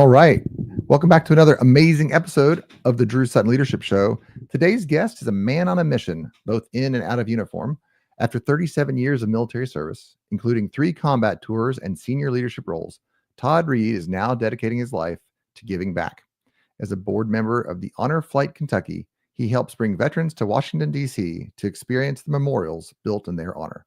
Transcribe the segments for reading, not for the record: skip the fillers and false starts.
All right. Welcome back to another amazing episode of the Drew Sutton Leadership Show. Today's guest is a man on a mission, both in and out of uniform. After 37 years of military service, including 3 combat tours and senior leadership roles, Todd Reed is now dedicating his life to giving back. As a board member of the Honor Flight Kentucky, he helps bring veterans to Washington, D.C. to experience the memorials built in their honor.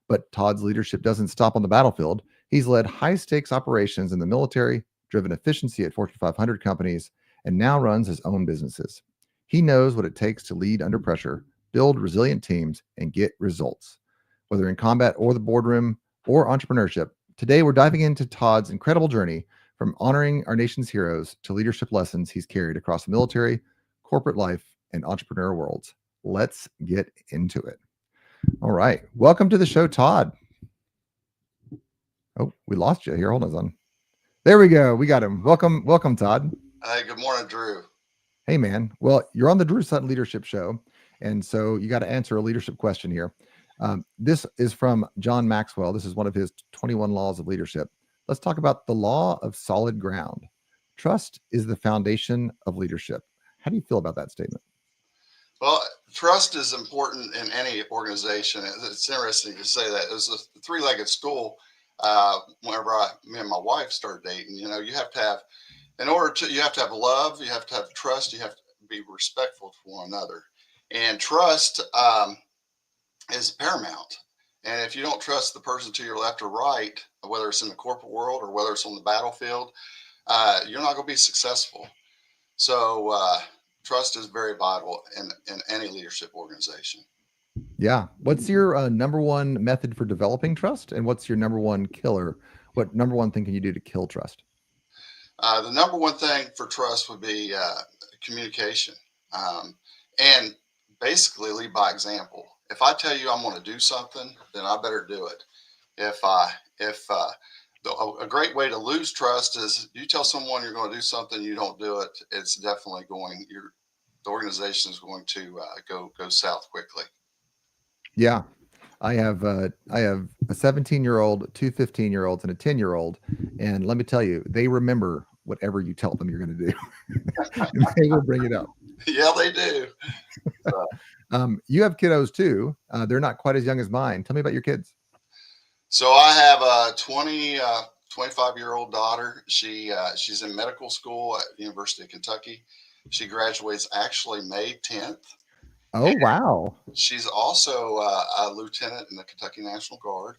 But Todd's leadership doesn't stop on the battlefield. He's led high-stakes operations in the military, driven efficiency at Fortune 500 companies, and now runs his own businesses. He knows what it takes to lead under pressure, build resilient teams, and get results. Whether in combat or the boardroom or entrepreneurship, today we're diving into Todd's incredible journey from honoring our nation's heroes to leadership lessons he's carried across the military, corporate life, and entrepreneur worlds. Let's get into it. All right. Welcome to the show, Todd. Oh, we lost you here. Hold on. There we go. We got him. Welcome, Todd. Hey, good morning, Drew. Hey, man. Well, you're on the Drew Sutton Leadership Show, and so you got to answer a leadership question here. This is from John Maxwell. This is one of his 21 laws of leadership. Let's talk about the law of solid ground. Trust is the foundation of leadership. How do you feel about that statement? Well, trust is important in any organization. It's interesting to say that. It was a 3-legged stool. Whenever me and my wife started dating, you have to have, you have to have love, you have to have trust, you have to be respectful to one another. And trust is paramount. And if you don't trust the person to your left or right, whether it's in the corporate world or whether it's on the battlefield, you're not going to be successful. So trust is very vital in any leadership organization. Yeah. What's your number one method for developing trust? And what's your number one killer? What number one thing can you do to kill trust? The number one thing for trust would be communication, and basically lead by example. If I tell you I'm going to do something, then I better do it. A great way to lose trust is you tell someone you're going to do something, you don't do it. It's definitely the organization is going to go south quickly. Yeah. I have a 17-year-old, 2 15-year-olds, and a 10-year-old. And let me tell you, they remember whatever you tell them you're going to do. And they will bring it up. Yeah, they do. You have kiddos too. They're not quite as young as mine. Tell me about your kids. So I have a 25-year-old daughter. She's in medical school at the University of Kentucky. She graduates actually May 10th. Oh, wow. She's also a lieutenant in the Kentucky National Guard.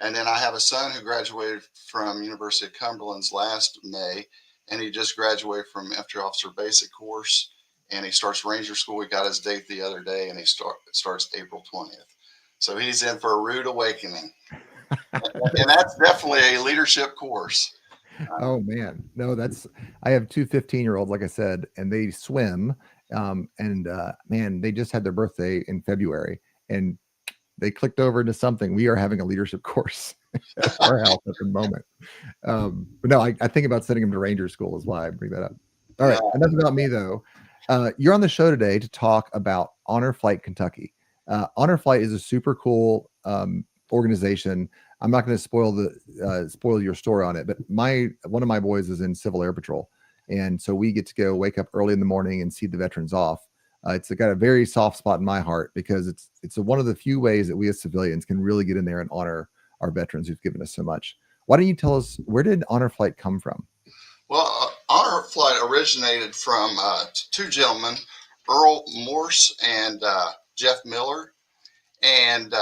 And then I have a son who graduated from University of Cumberland's last May, and he just graduated from Infantry Officer Basic Course, and he starts Ranger School. He got his date the other day, and he starts April 20th. So he's in for a rude awakening. And that's definitely a leadership course. Oh, man. No, I have 2 15-year-olds, like I said, and they swim. Man, they just had their birthday in February and they clicked over into something. We are having a leadership course at our house at the moment. But no, I think about sending them to Ranger School is why I bring that up. All right. Enough about me though. You're on the show today to talk about Honor Flight Kentucky. Honor Flight is a super cool organization. I'm not going to spoil your story on it, but one of my boys is in Civil Air Patrol. And so we get to go wake up early in the morning and see the veterans off. It's got a very soft spot in my heart because it's one of the few ways that we as civilians can really get in there and honor our veterans who've given us so much. Why don't you tell us, where did Honor Flight come from? Well, Honor Flight originated from 2 gentlemen, Earl Morse and Jeff Miller. And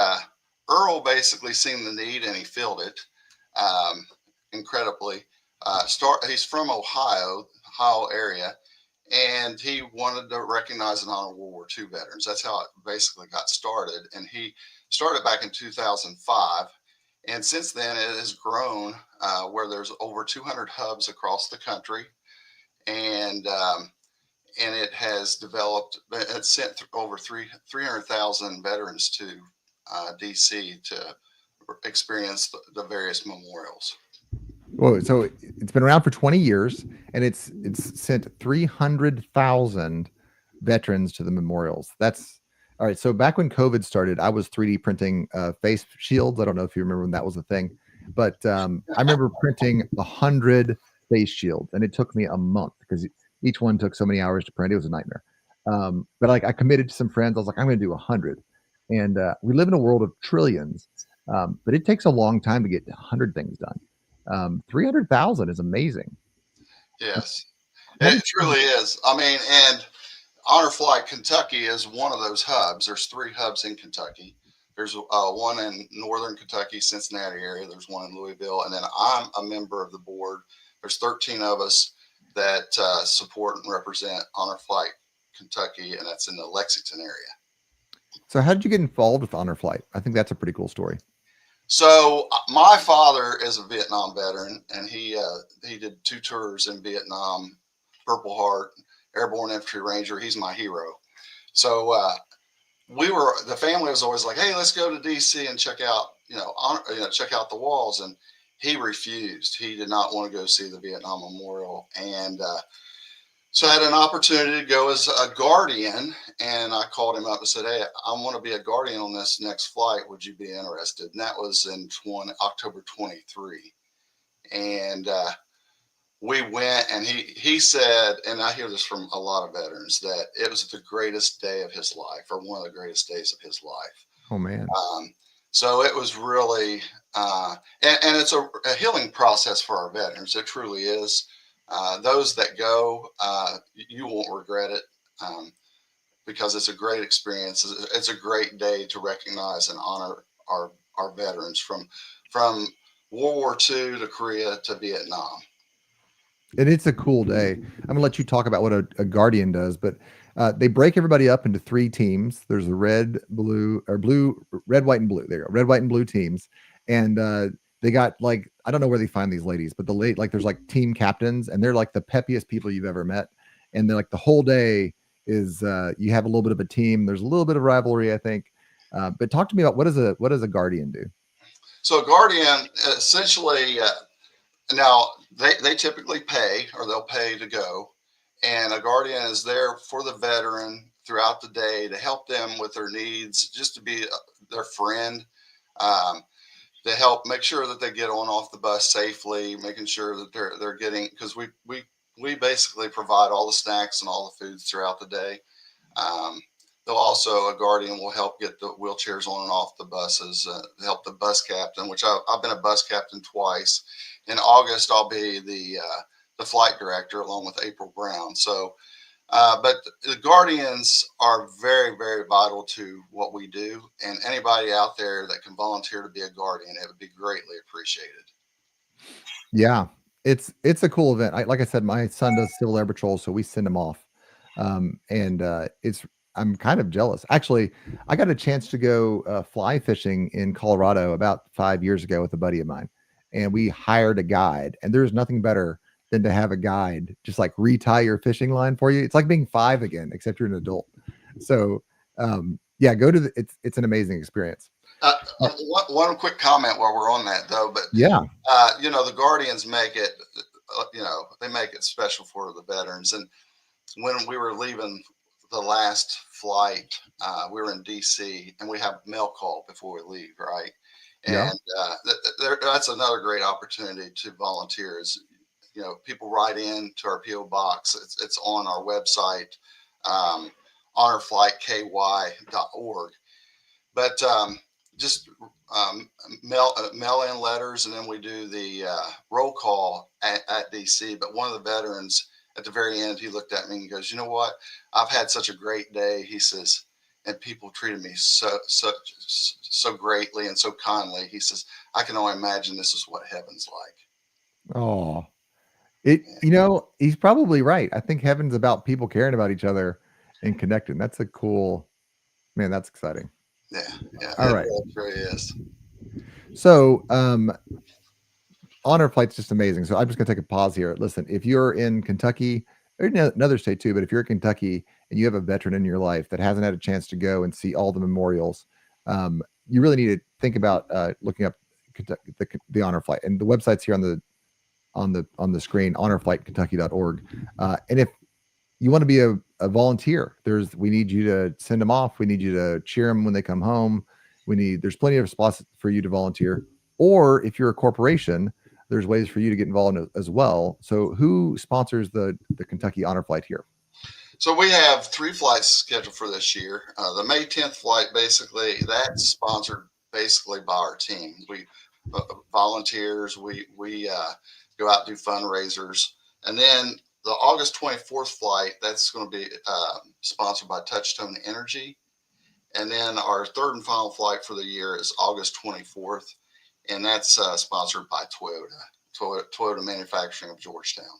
Earl basically seen the need and he filled it incredibly. He's from Ohio area, and he wanted to recognize and honor World War II veterans. That's how it basically got started. And he started back in 2005. And since then, it has grown where there's over 200 hubs across the country. And it has developed, it's sent over 300,000 veterans to DC to experience the various memorials. Whoa, so it's been around for 20 years and it's sent 300,000 veterans to the memorials. That's all right. So back when COVID started, I was 3D printing face shields. I don't know if you remember when that was a thing, but I remember printing 100 face shields, and it took me a month because each one took so many hours to print. It was a nightmare. But like I committed to some friends. I was like, I'm going to do 100, and we live in a world of trillions, but it takes a long time to get 100 things done. 300,000 is amazing. Yes, How it did truly is. I mean, and Honor Flight Kentucky is one of those hubs. There's 3 hubs in Kentucky. There's one in Northern Kentucky, Cincinnati area. There's one in Louisville, and then I'm a member of the board. There's 13 of us that support and represent Honor Flight Kentucky, and that's in the Lexington area. So how did you get involved with Honor Flight? I think that's a pretty cool story. So my father is a Vietnam veteran, and he did 2 tours in Vietnam, Purple Heart, Airborne Infantry Ranger. He's my hero. So the family was always like, hey, let's go to DC and check out, check out the walls. And he refused. He did not want to go see the Vietnam Memorial. And so I had an opportunity to go as a guardian, and I called him up and said, hey, I want to be a guardian on this next flight. Would you be interested? And that was in October 23. And we went, and he said, and I hear this from a lot of veterans, that it was the greatest day of his life, or one of the greatest days of his life. Oh, man. So it was really, and it's a healing process for our veterans. It truly is. Those that go, you won't regret it, because it's a great experience. It's a great day to recognize and honor our veterans from World War II to Korea to Vietnam. And it's a cool day. I'm gonna let you talk about what a guardian does, but they break everybody up into 3 teams. There's a red, white, and blue. There you go, red, white, and blue teams. And they got, like, I don't know where they find these ladies, but there's like team captains, and they're like the peppiest people you've ever met. And they're like, the whole day is you have a little bit of a team. There's a little bit of rivalry, I think. But talk to me about what does a guardian do? So a guardian essentially. Now, they typically pay, or they'll pay to go, and a guardian is there for the veteran throughout the day to help them with their needs, just to be their friend, to help make sure that they get on off the bus safely, making sure that they're getting, because we basically provide all the snacks and all the foods throughout the day. A guardian will help get the wheelchairs on and off the buses, help the bus captain, which I've been a bus captain twice. In August, I'll be the flight director along with April Brown. So, but the guardians are very, very vital to what we do. And anybody out there that can volunteer to be a guardian, it would be greatly appreciated. Yeah, it's a cool event. Like I said, my son does Civil Air Patrol, so we send him off. I'm kind of jealous. Actually, I got a chance to go fly fishing in Colorado about 5 years ago with a buddy of mine, and we hired a guide. And there's nothing better than to have a guide just like retie your fishing line for you. It's like being 5 again, except you're an adult. So yeah, it's an amazing experience. One quick comment while we're on that, though, but yeah, the guardians make it, they make it special for the veterans. And when we were leaving the last flight, we were in DC, and we have mail call before we leave, right? And that's another great opportunity to volunteer. Is people write in to our PO box. It's on our website, honorflightky.org. But just mail in letters, and then we do the roll call at DC. But one of the veterans, at the very end, he looked at me and he goes, you know what? I've had such a great day. He says, and people treated me so greatly and so kindly. He says, I can only imagine this is what heaven's like. Oh, he's probably right. I think heaven's about people caring about each other and connecting. That's that's exciting. Yeah. All right. It really is. So, Honor Flight's just amazing. So I'm just gonna take a pause here. Listen, if you're in Kentucky or another state too, but if you're in Kentucky and you have a veteran in your life that hasn't had a chance to go and see all the memorials, you really need to think about looking up the Honor Flight, and the website's here on the screen, honorflightkentucky.org. And if you want to be a volunteer, we need you to send them off. We need you to cheer them when they come home. There's plenty of spots for you to volunteer. Or if you're a corporation, there's ways for you to get involved as well. So who sponsors the Kentucky Honor Flight here? So we have 3 flights scheduled for this year. The May 10th flight, basically, that's sponsored basically by our team. We volunteers, we go out and do fundraisers. And then the August 24th flight, that's going to be sponsored by Touchstone Energy. And then our third and final flight for the year is August 24th, and that's sponsored by Toyota Manufacturing of Georgetown.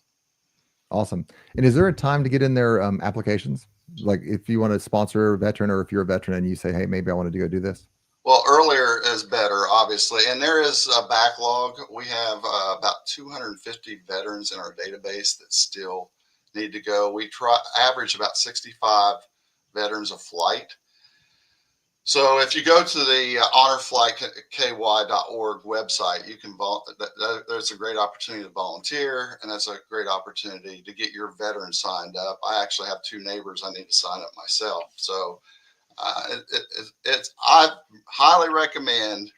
Awesome. And is there a time to get in their applications? Like if you want to sponsor a veteran, or if you're a veteran and you say, hey, maybe I want to go do this? Well, earlier is better, obviously. And there is a backlog. We have about 250 veterans in our database that still need to go. We average about 65 veterans a flight. So if you go to the honorflightky.org website, you can there's a great opportunity to volunteer, and that's a great opportunity to get your veteran signed up. I actually have 2 neighbors I need to sign up myself. So I highly recommend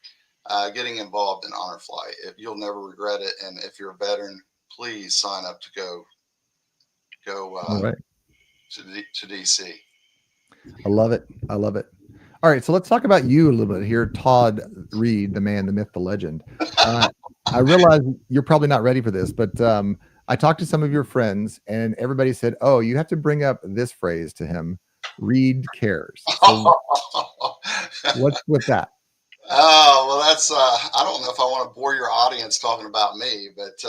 getting involved in Honor Flight. You'll never regret it. And if you're a veteran, please sign up to go All right. to DC. I love it. I love it. All right, so let's talk about you a little bit here, Todd Reed, the man, the myth, the legend. I realize you're probably not ready for this, but I talked to some of your friends, and everybody said, "Oh, you have to bring up this phrase to him: Reed cares." So what's with that? Oh, well, that's I don't know if I want to bore your audience talking about me, but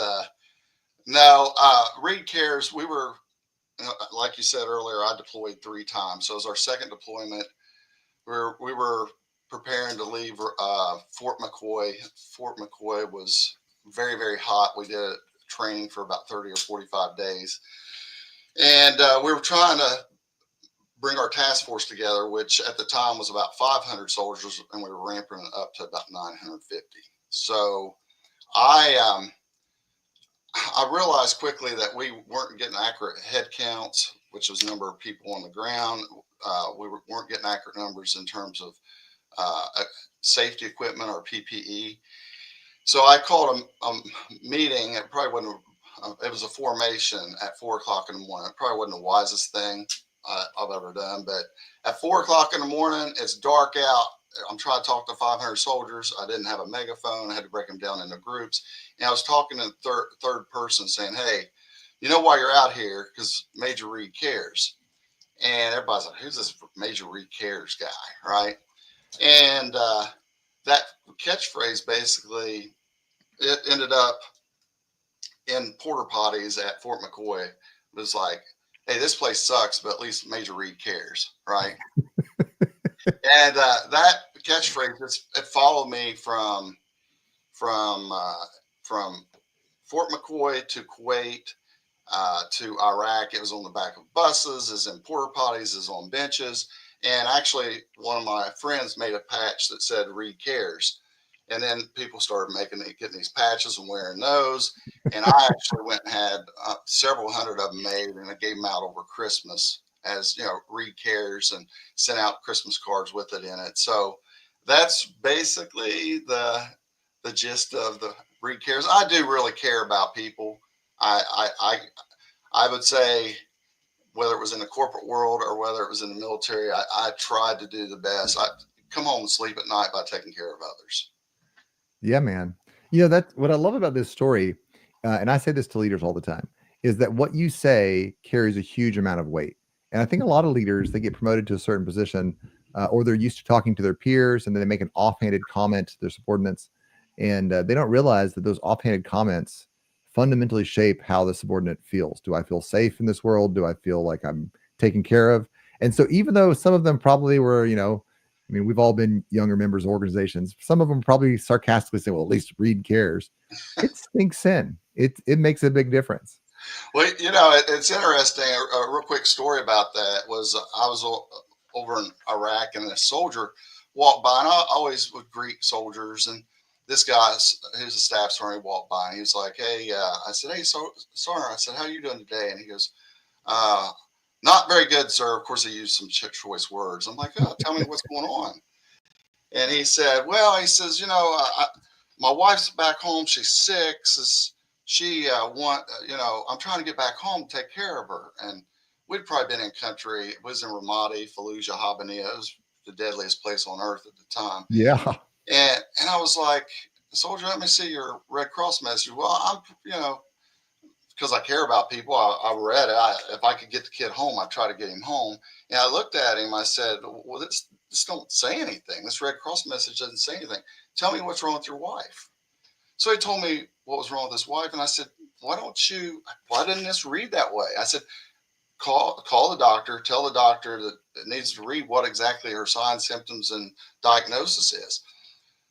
no, Reed cares. We were, like you said earlier, I deployed 3 times, so it was our second deployment. We were preparing to leave Fort McCoy. Fort McCoy was very, very hot. We did training for about 30 or 45 days. And we were trying to bring our task force together, which at the time was about 500 soldiers, and we were ramping it up to about 950. So I realized quickly that we weren't getting accurate head counts, which was number of people on the ground. We weren't getting accurate numbers in terms of safety equipment or PPE. So I called a meeting. It probably wasn't. It was a formation at 4 o'clock in the morning. It probably wasn't the wisest thing I've ever done. But at 4 o'clock in the morning, it's dark out. I'm trying to talk to 500 soldiers. I didn't have a megaphone. I had to break them down into groups. And I was talking to the third person saying, hey, you know why you're out here? Because Major Reed cares. And everybody's like, who's this Major Reed cares guy, right? And that catchphrase basically, it ended up in porta potties at Fort McCoy. It was like, hey, this place sucks, but at least Major Reed cares, right? And that catchphrase, it followed me from Fort McCoy to Kuwait, to Iraq. It was on the back of buses, is in porta potties, is on benches. And actually, one of my friends made a patch that said Reed cares. And then people started getting these patches and wearing those. And I actually went and had several hundred of them made, and I gave them out over Christmas as, Reed cares, and sent out Christmas cards with it in it. So that's basically the gist of the Reed cares. I do really care about people. I would say, whether it was in the corporate world or whether it was in the military, I tried to do the best. I come home and sleep at night by taking care of others. Yeah, man. That's what I love about this story. And I say this to leaders all the time, is that what you say carries a huge amount of weight. And I think a lot of leaders, they get promoted to a certain position, or they're used to talking to their peers, and then they make an offhanded comment to their subordinates. And they don't realize that those offhanded comments fundamentally shape how the subordinate feels. Do I feel safe in this world? Do I feel like I'm taken care of? And so even though some of them probably were, we've all been younger members of organizations. Some of them probably sarcastically say, well, at least Reed cares. It sinks in. It makes a big difference. Well, it's interesting. A real quick story about that was I was over in Iraq, and a soldier walked by, and I always would greet soldiers. And this guy, who's a staff sergeant, walked by, and he was like, hey, I said, hey, Sergeant, I said, how are you doing today? And he goes, not very good, sir. Of course, he used some choice words. I'm like, oh, tell me what's going on. And he said, well, he says, my wife's back home. She's sick. I'm trying to get back home to take care of her. And we'd probably been in country. It was in Ramadi, Fallujah, Habanea. It was the deadliest place on earth at the time. Yeah. And I was like, soldier, let me see your Red Cross message. Well, because I care about people, I read it. If I could get the kid home, I'd try to get him home. And I looked at him. I said, well, this don't say anything. This Red Cross message doesn't say anything. Tell me what's wrong with your wife. So he told me what was wrong with his wife. And I said, why didn't this read that way? I said, call the doctor, tell the doctor that it needs to read what exactly her signs, symptoms, and diagnosis is.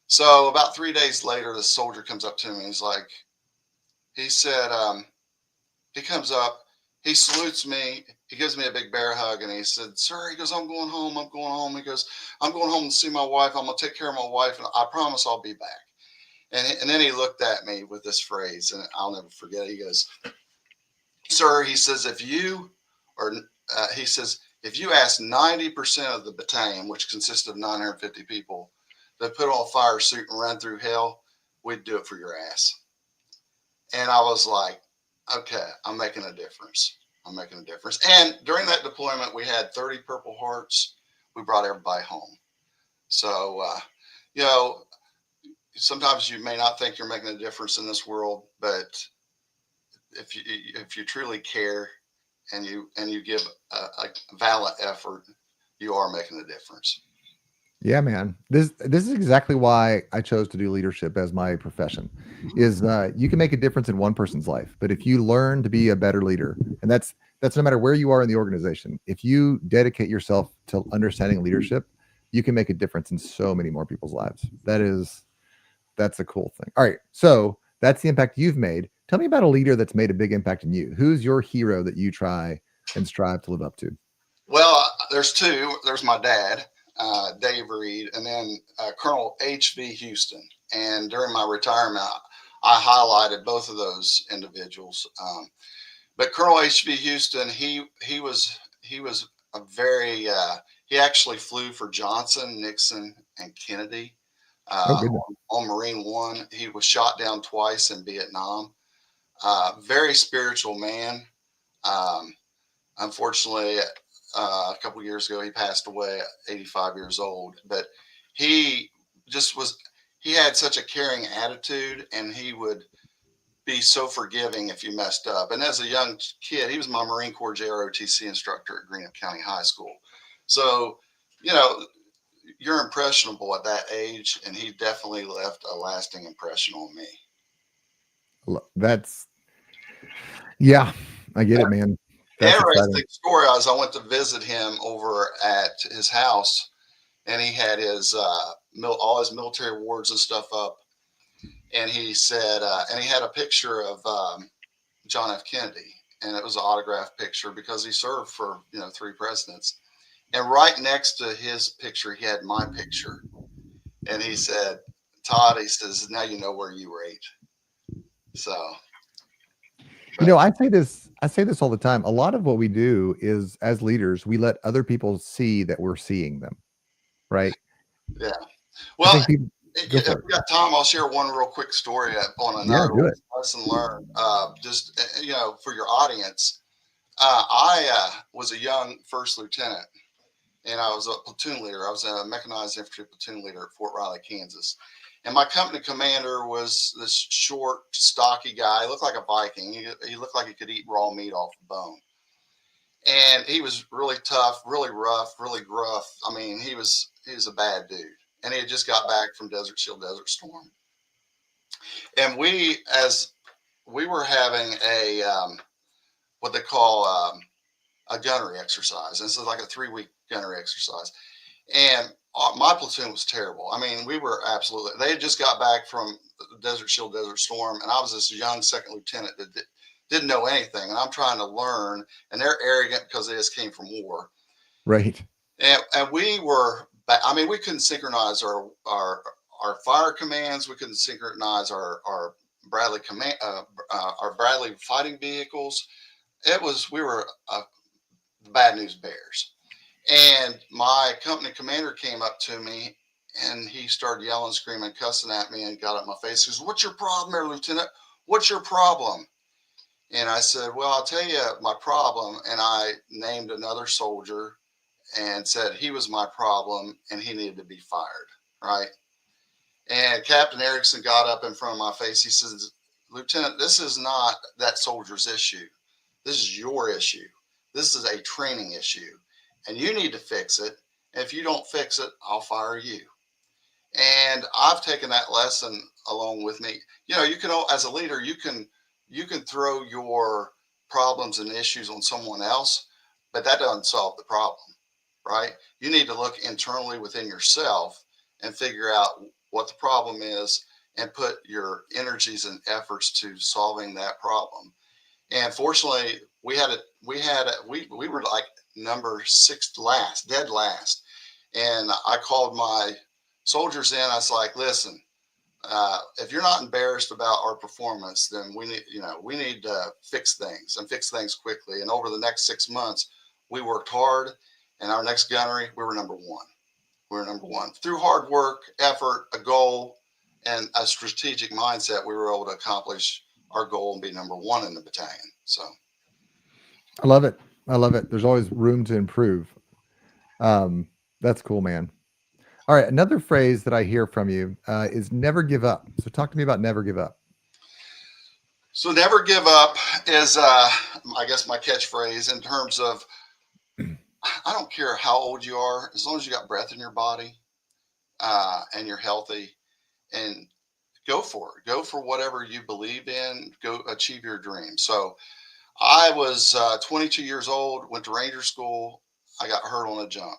So about 3 days later, the soldier comes up to me. He said, he comes up, he salutes me, he gives me a big bear hug, and he said, sir, he goes, I'm going home. He goes, I'm going home to see my wife. I'm going to take care of my wife, and I promise I'll be back. And then he looked at me with this phrase, and I'll never forget it. He goes, sir, he says, if you ask 90% of the battalion, which consists of 950 people, to put on a fire suit and run through hell, we'd do it for your ass. And I was like, okay, I'm making a difference. And during that deployment, we had 30 Purple Hearts. We brought everybody home. So, sometimes you may not think you're making a difference in this world, but if you truly care and you give a valiant effort, you are making a difference. Yeah, man. This is exactly why I chose to do leadership as my profession. Is you can make a difference in one person's life, but if you learn to be a better leader, and that's no matter where you are in the organization, if you dedicate yourself to understanding leadership, you can make a difference in so many more people's lives. That's a cool thing. All right, so that's the impact you've made. Tell me about a leader that's made a big impact in you. Who's your hero that you try and strive to live up to? Well, there's two. There's my dad, Dave Reed, and then Colonel H.V. Houston. And during my retirement, I highlighted both of those individuals. But Colonel H.V. Houston, he was a very he actually flew for Johnson, Nixon, and Kennedy on Marine One. He was shot down twice in Vietnam. Very spiritual man. Unfortunately, a couple of years ago, he passed away, 85 years old. But he he had such a caring attitude, and he would be so forgiving if you messed up. And as a young kid, he was my Marine Corps JROTC instructor at Greenup County High School. So, you're impressionable at that age, and he definitely left a lasting impression on me. Yeah, I get it, man. That's interesting story. I went to visit him over at his house, and he had his all his military awards and stuff up. And he said, and he had a picture of John F. Kennedy, and it was an autographed picture because he served for 3 presidents. And right next to his picture, he had my picture. And he said, Todd, he says, now you know where you rate. So, I say this all the time. A lot of what we do is, as leaders, we let other people see that we're seeing them. Right. Yeah. Well, if we got time, I'll share one real quick story on another lesson learned. Just, for your audience. I was a young first lieutenant, and I was a platoon leader. I was a mechanized infantry platoon leader at Fort Riley, Kansas. And my company commander was this short, stocky guy. He looked like a Viking. He looked like he could eat raw meat off the bone. And he was really tough, really rough, really gruff. I mean, he was a bad dude. And he had just got back from Desert Shield, Desert Storm. And we were having a what they call a gunnery exercise. This is like a 3-week gunnery exercise. And my platoon was terrible. I mean, we were absolutely, they had just got back from Desert Shield, Desert Storm, and I was this young second lieutenant that didn't know anything. And I'm trying to learn, and they're arrogant because they just came from war. Right. And we couldn't synchronize our fire commands. We couldn't synchronize our Bradley our Bradley fighting vehicles. We were bad news bears. And my company commander came up to me, And he started yelling, screaming, cussing at me, and got up my face. He goes, "What's your problem there, Lieutenant? What's your problem?" And I said, "Well, I'll tell you my problem." And I named another soldier and said he was my problem and he needed to be fired. Right. And Captain Erickson got up in front of my face. He says, "Lieutenant, this is not that soldier's issue. This is your issue. This is a training issue. And you need to fix it. And if you don't fix it, I'll fire you." And I've taken that lesson along with me. You can, as a leader, you can throw your problems and issues on someone else, but that doesn't solve the problem, right? You need to look internally within yourself and figure out what the problem is and put your energies and efforts to solving that problem. And fortunately, we were like number 6 last, dead last. And I called my soldiers in. I was like, "Listen, if you're not embarrassed about our performance, then we need to fix things and fix things quickly." And over the next 6 months, we worked hard. And our next gunnery, we were number one. We were number one through hard work, effort, a goal, and a strategic mindset. We were able to accomplish our goal and be number one in the battalion. So I love it. I love it. There's always room to improve. That's cool, man. All right. Another phrase that I hear from you is never give up. So talk to me about never give up. So never give up is, I guess, my catchphrase in terms of I don't care how old you are, as long as you got breath in your body and you're healthy, and go for it. Go for whatever you believe in. Go achieve your dream. So I was 22 years old, went to Ranger School. I got hurt on a jump.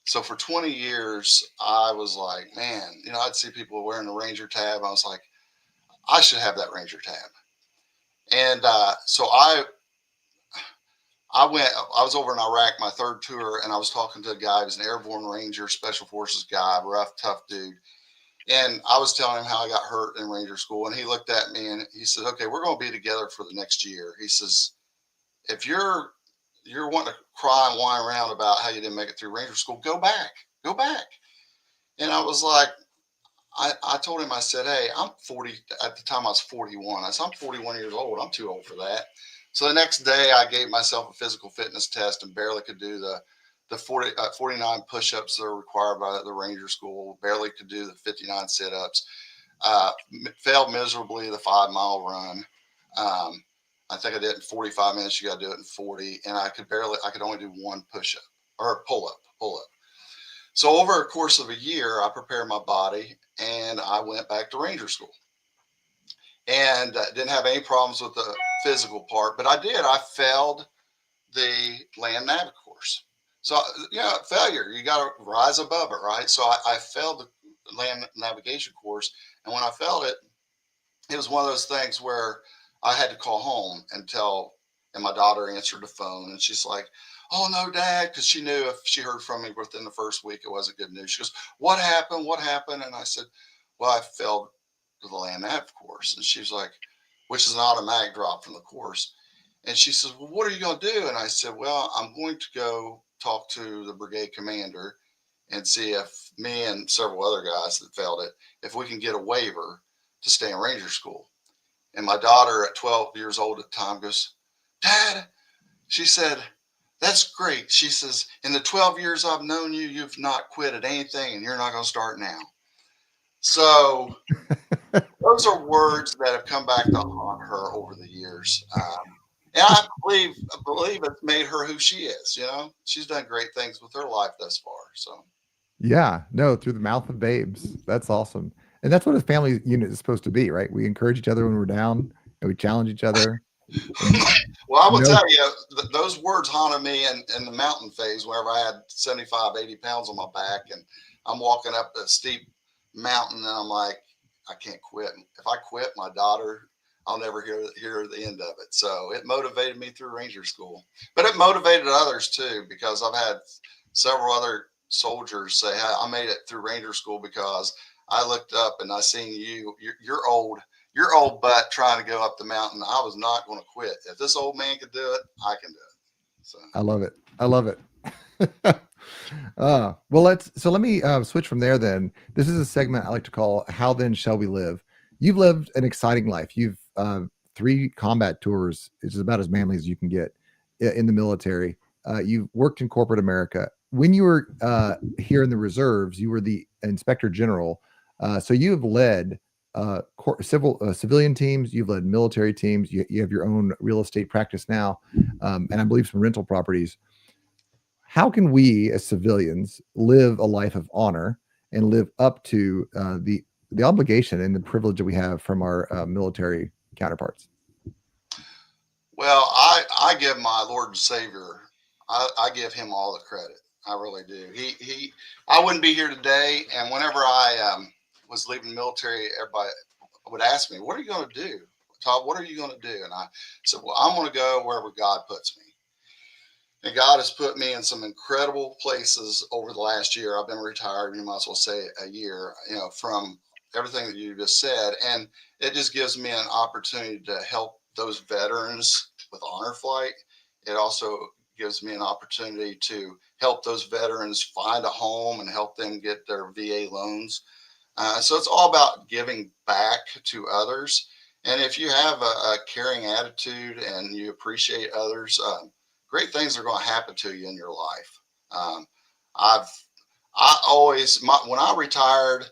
So for 20 years, I was like, man, I'd see people wearing the Ranger tab. I was like, I should have that Ranger tab. And so I was over in Iraq, my third tour, and I was talking to a guy who was an airborne Ranger, special forces guy, rough, tough dude. And I was telling him how I got hurt in Ranger School. And he looked at me and he said, "Okay, we're going to be together for the next year." He says, "If you're wanting to cry and whine around about how you didn't make it through Ranger School, go back. Go back." And I was like, I told him, I said, "Hey, I'm 40." At the time I was 41. I said, "I'm 41 years old. I'm too old for that." So the next day I gave myself a physical fitness test and barely could do the 49 push-ups that are required by the Ranger School, barely could do the 59 sit-ups, failed miserably the 5-mile run. I think I did it in 45 minutes. You got to do it in 40. And I could only do one push-up or pull-up. So over a course of a year, I prepared my body and I went back to Ranger School. And didn't have any problems with the physical part, but I failed the land nav course. So, failure, you got to rise above it, right? So I failed the land navigation course. And when I failed it, it was one of those things where I had to call home and my daughter answered the phone and she's like, "Oh no, Dad," because she knew if she heard from me within the first week, it wasn't good news. She goes, "What happened? What happened?" And I said, "Well, I failed the land nav course." And she was like, which is an automatic drop from the course. And she says, "Well, what are you going to do?" And I said, "Well, I'm going to go talk to the brigade commander and see if me and several other guys that failed it, if we can get a waiver to stay in Ranger School." And my daughter at 12 years old at the time goes, "Dad," she said, "that's great." She says, "In the 12 years I've known you, you've not quit at anything and you're not going to start now." So those are words that have come back to haunt her over the years. And I believe it's made her who she is. She's done great things with her life thus far. So Yeah, no, through the mouth of babes. That's awesome. And that's what a family unit is supposed to be, right? We encourage each other when we're down and we challenge each other. And, well, I will tell you, those words haunted me in the mountain phase whenever I had 75, 80 pounds on my back and I'm walking up a steep mountain and I'm like, I can't quit. If I quit, my daughter, I'll never hear the end of it. So it motivated me through Ranger School, but it motivated others too, because I've had several other soldiers say, "Hey, I made it through Ranger School because I looked up and I seen you're old butt trying to go up the mountain. I was not going to quit. If this old man could do it, I can do it." So I love it. I love it. Well, let me switch from there then. This is a segment I like to call "How Then Shall We Live." You've lived an exciting life. You've 3 combat tours, which is about as manly as you can get in the military. You've worked in corporate America. When you were here in the reserves, you were the inspector general. So you have led civilian teams. You've led military teams. You have your own real estate practice now, and I believe some rental properties. How can we as civilians live a life of honor and live up to the obligation and the privilege that we have from our military counterparts? Well, I give my Lord and Savior, I give him all the credit. I really do. I wouldn't be here today. And whenever I was leaving the military, everybody would ask me, "What are you going to do, Todd? What are you going to do?" And I said, "Well, I'm going to go wherever God puts me." And God has put me in some incredible places over the last year. I've been retired, you might as well say a year, from everything that you just said. And it just gives me an opportunity to help those veterans with honor flight. It also gives me an opportunity to help those veterans find a home and help them get their VA loans. So it's all about giving back to others. And if you have a caring attitude and you appreciate others, great things are going to happen to you in your life. Um, I've I always when I retired,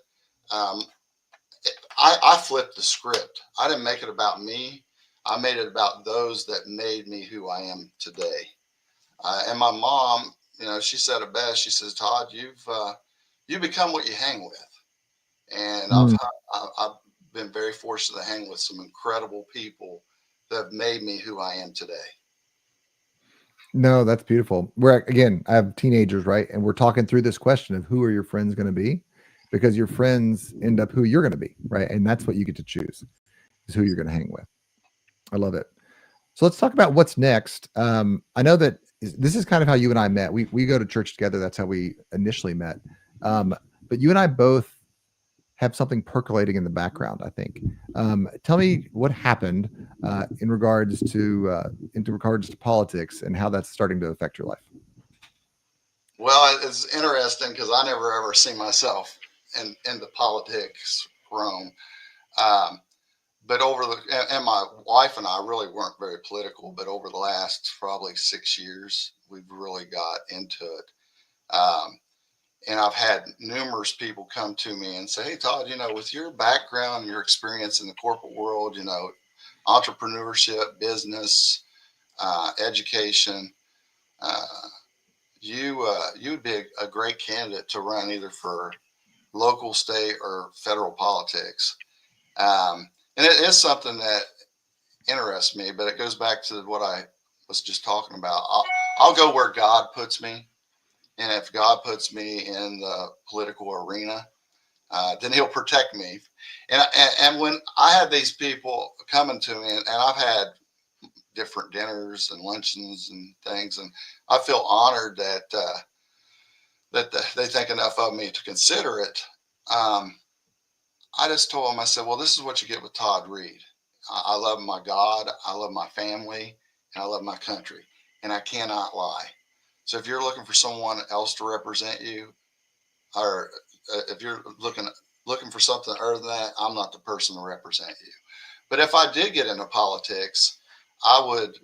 um, I flipped the script. I didn't make it about me. I made it about those that made me who I am today. And my mom, she said it best. She says, "Todd, you become what you hang with." And Mm. I've been very fortunate to hang with some incredible people that have made me who I am today. No, that's beautiful. Again, I have teenagers, right? And we're talking through this question of who are your friends going to be? Because your friends end up who you're going to be, right? And that's what you get to choose is who you're going to hang with. I love it. So let's talk about what's next. I know that this is kind of how you and I met. We go to church together. That's how we initially met. Um, but you and I both have something percolating in the background, I think. Tell me what happened into regards to politics and how that's starting to affect your life. Well, it's interesting because I never ever see myself in the politics realm. Um, but and my wife and I really weren't very political, but over the last probably 6 years, we've really got into it. And I've had numerous people come to me and say, "Hey, Todd, with your background, your experience in the corporate world, entrepreneurship, business, education, uh, you would be a great candidate to run either for local, state, or federal politics." And it is something that interests me, but it goes back to what I was just talking about. I'll go where God puts me. And if God puts me in the political arena, then he'll protect me. And when I have these people coming to me, and I've had different dinners and luncheons and things, and I feel honored that they think enough of me to consider it. Um, I just told them, I said, "Well, this is what you get with Todd Reed. I love my God, I love my family, and I love my country, and I cannot lie. So if you're looking for someone else to represent you, or if you're looking for something other than that, I'm not the person to represent you. But if I did get into politics, I would,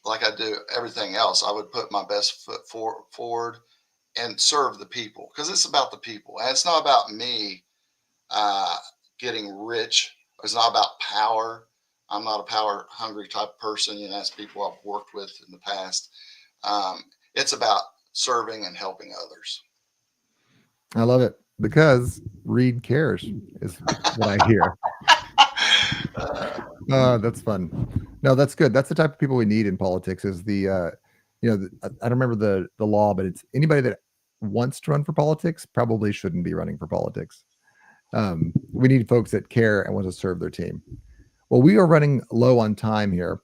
like I do everything else, I would put my best foot forward and serve the people because it's about the people, and it's not about me uh, getting rich. It's not about power. I'm not a power hungry type person. That's people I've worked with in the past. Um, it's about serving and helping others." I love it because Reed cares is what I hear. That's fun. No, that's good. That's the type of people we need in politics. Is I don't remember the law, but it's anybody that wants to run for politics probably shouldn't be running for politics. We need folks that care and want to serve their team. Well, we are running low on time here.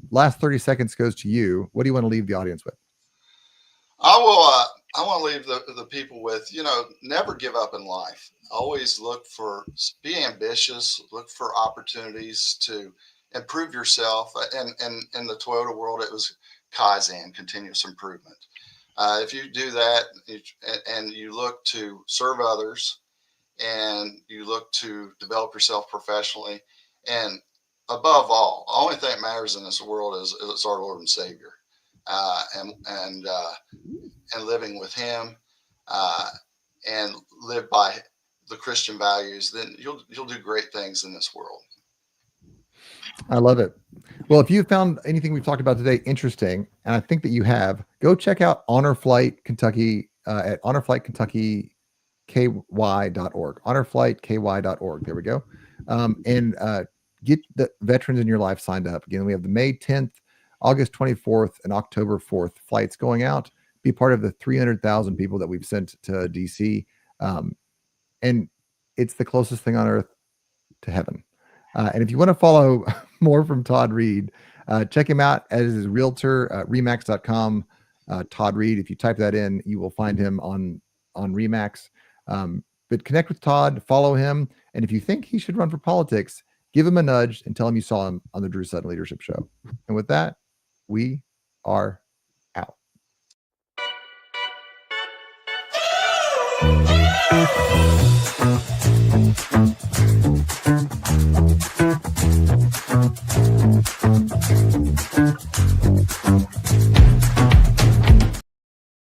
Last 30 seconds goes to you. What do you want to leave the audience with? I will. I want to leave the people with, never give up in life. Always be ambitious. Look for opportunities to improve yourself. And in the Toyota world, it was Kaizen, continuous improvement. If you do that and you look to serve others and you look to develop yourself professionally, and above all, the only thing that matters in this world is our Lord and Savior, and living with Him, and live by the Christian values, then you'll do great things in this world. I love it. Well, if you found anything we've talked about today interesting, and I think that you have, go check out Honor Flight Kentucky at honorflightkentuckyky.org. Honorflightky.org. There we go. And get the veterans in your life signed up. Again, we have the May 10th, August 24th, and October 4th flights going out. Be part of the 300,000 people that we've sent to DC. And it's the closest thing on earth to heaven. And if you want to follow more from Todd Reed, check him out as his realtor, remax.com. Todd Reed. If you type that in, you will find him on Remax. But connect with Todd, follow him. And if you think he should run for politics, give him a nudge and tell him you saw him on the Drew Sutton Leadership Show. And with that, we are out.